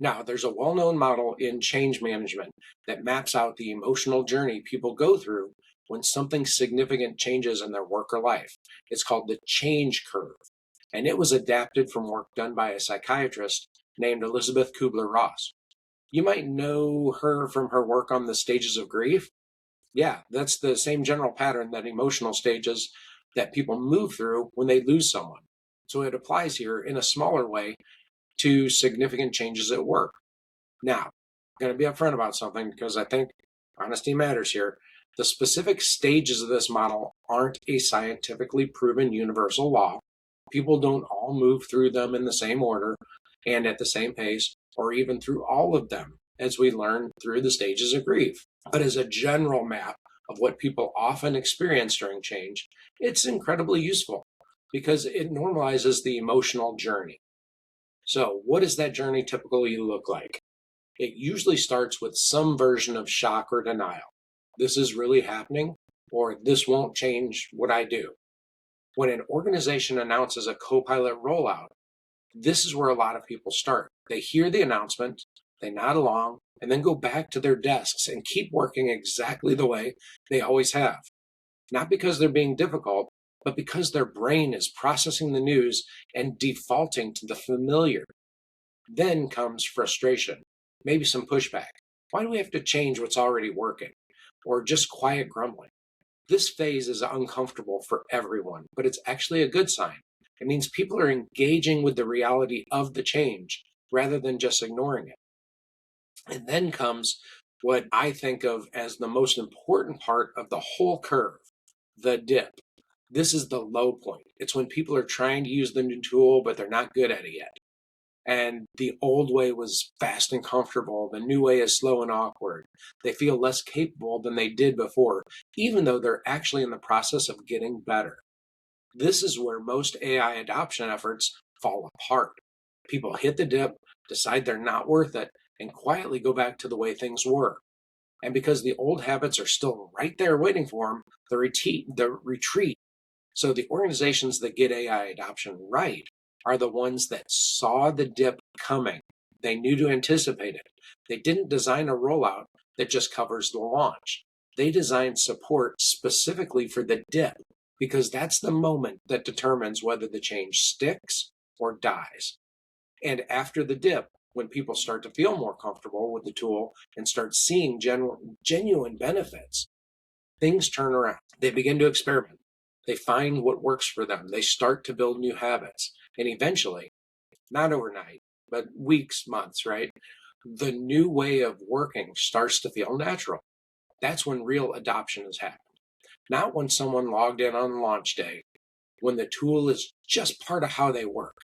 Now, there's a well-known model in change management that maps out the emotional journey people go through when something significant changes in their work or life. It's called the change curve, and it was adapted from work done by a psychiatrist named Elizabeth Kubler-Ross. You might know her from her work on the stages of grief. Yeah, that's the same general pattern that emotional stages that people move through when they lose someone. So it applies here in a smaller way to significant changes at work. Now, I'm going to be upfront about something because I think honesty matters here. The specific stages of this model aren't a scientifically proven universal law. People don't all move through them in the same order and at the same pace, or even through all of them, as we learn through the stages of grief. But as a general map of what people often experience during change, it's incredibly useful because it normalizes the emotional journey. So, what does that journey typically look like? It usually starts with some version of shock or denial. This is really happening, or this won't change what I do. When an organization announces a Copilot rollout, this is where a lot of people start. They hear the announcement, they nod along, and then go back to their desks and keep working exactly the way they always have. Not because they're being difficult, but because their brain is processing the news and defaulting to the familiar. Then comes frustration, maybe some pushback. Why do we have to change what's already working? Or just quiet grumbling. This phase is uncomfortable for everyone, but it's actually a good sign. It means people are engaging with the reality of the change rather than just ignoring it. And then comes what I think of as the most important part of the whole curve, the dip. This is the low point. It's when people are trying to use the new tool, but they're not good at it yet. And the old way was fast and comfortable. The new way is slow and awkward. They feel less capable than they did before, even though they're actually in the process of getting better. This is where most AI adoption efforts fall apart. People hit the dip, decide they're not worth it, and quietly go back to the way things were. And because the old habits are still right there waiting for them, the retreat. So the organizations that get AI adoption right are the ones that saw the dip coming. They knew to anticipate it. They didn't design a rollout that just covers the launch. They designed support specifically for the dip because that's the moment that determines whether the change sticks or dies. And after the dip, when people start to feel more comfortable with the tool and start seeing genuine benefits, things turn around. They begin to experiment. They find what works for them. They start to build new habits. And eventually, not overnight, but weeks, months, right? The new way of working starts to feel natural. That's when real adoption has happened. Not when someone logged in on launch day, when the tool is just part of how they work.